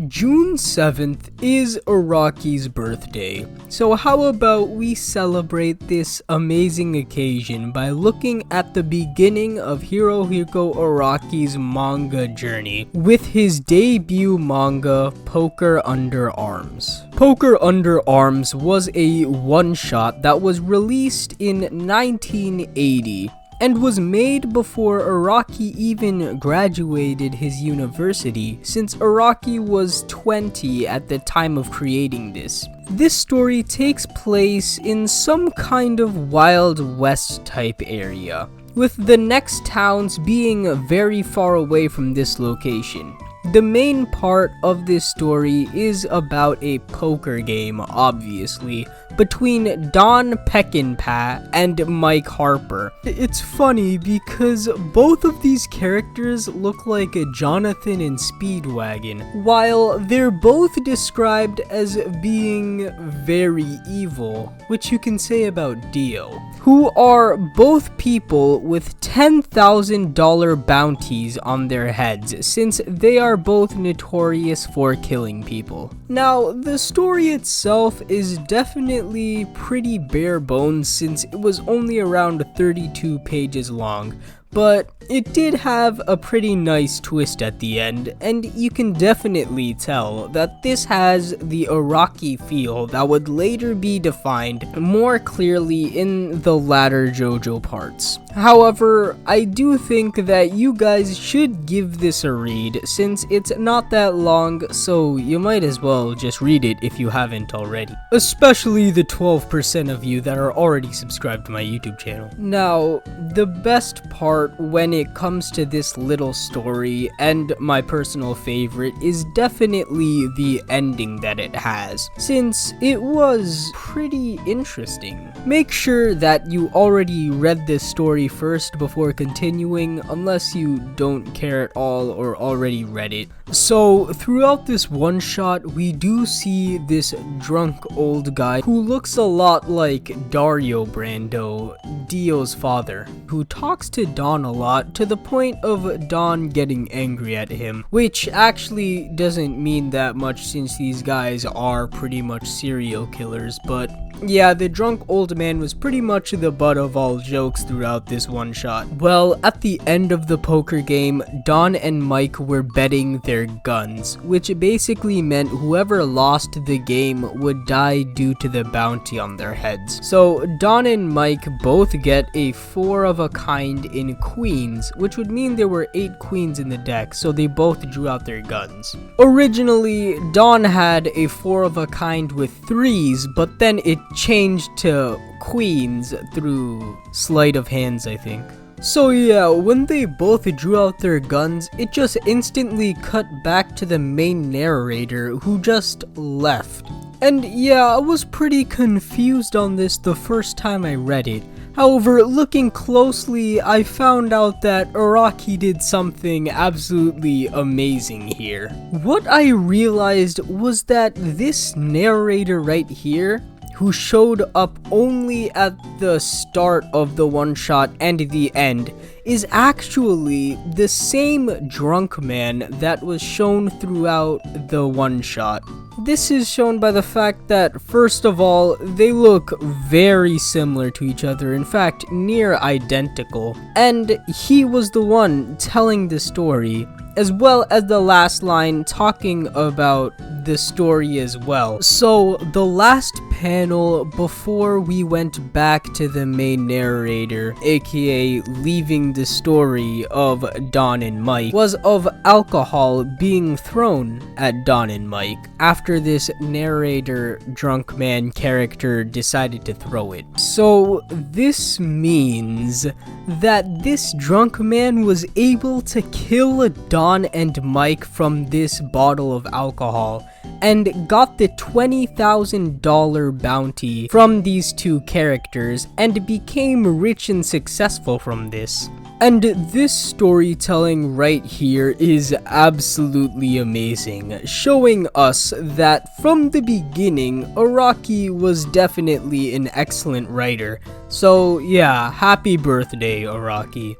June 7th is Araki's birthday, so how about we celebrate this amazing occasion by looking at the beginning of Hirohiko Araki's manga journey with his debut manga, Poker Under Arms. Poker Under Arms was a one-shot that was released in 1980. And was made before Araki even graduated his university, since Araki was 20 at the time of creating this. This story takes place in some kind of Wild West type area, with the next towns being very far away from this location. The main part of this story is about a poker game, obviously, between Don Peckinpah and Mike Harper. It's funny because both of these characters look like a Jonathan and Speedwagon, while they're both described as being very evil, which you can say about Dio, who are both people with $10,000 bounties on their heads, since they are both notorious for killing people. Now, the story itself is definitely pretty bare bones since it was only around 32 pages long, but it did have a pretty nice twist at the end, and you can definitely tell that this has the Araki feel that would later be defined more clearly in the latter JoJo parts. However, I do think that you guys should give this a read since it's not that long, so you might as well just read it if you haven't already. Especially the 12% of you that are already subscribed to my YouTube channel. Now, the best part when it comes to this little story, and my personal favorite, is definitely the ending that it has, since it was pretty interesting. Make sure that you already read this story first before continuing, unless you don't care at all or already read it. So, throughout this one shot, we do see this drunk old guy who looks a lot like Dario Brando, Dio's father, who talks to Don a lot to the point of Don getting angry at him, which actually doesn't mean that much since these guys are pretty much serial killers, but yeah, the drunk old man was pretty much the butt of all jokes throughout this one shot. Well, at the end of the poker game, Don and Mike were betting their guns, which basically meant whoever lost the game would die due to the bounty on their heads. So Don and Mike both get a 4 of a kind in queens, which would mean there were 8 queens in the deck, so they both drew out their guns. Originally, Don had a 4 of a kind with 3s, but then it changed to queens through sleight of hands, I think. So yeah, when they both drew out their guns, it just instantly cut back to the main narrator who just left. And yeah, I was pretty confused on this the first time I read it. However, looking closely, I found out that Araki did something absolutely amazing here. What I realized was that this narrator right here, who showed up only at the start of the one shot and the end, is actually the same drunk man that was shown throughout the one shot. This is shown by the fact that, first of all, they look very similar to each other, in fact, near identical, and he was the one telling the story, as well as the last line talking about the story as well. So, the last panel before we went back to the main narrator, aka leaving the story of Don and Mike, was of alcohol being thrown at Don and Mike after this narrator drunk man character decided to throw it. So, this means that this drunk man was able to kill Don and Mike from this bottle of alcohol and got the $20,000 bounty from these two characters and became rich and successful from this. And this storytelling right here is absolutely amazing, showing us that from the beginning, Araki was definitely an excellent writer. So yeah, happy birthday, Araki.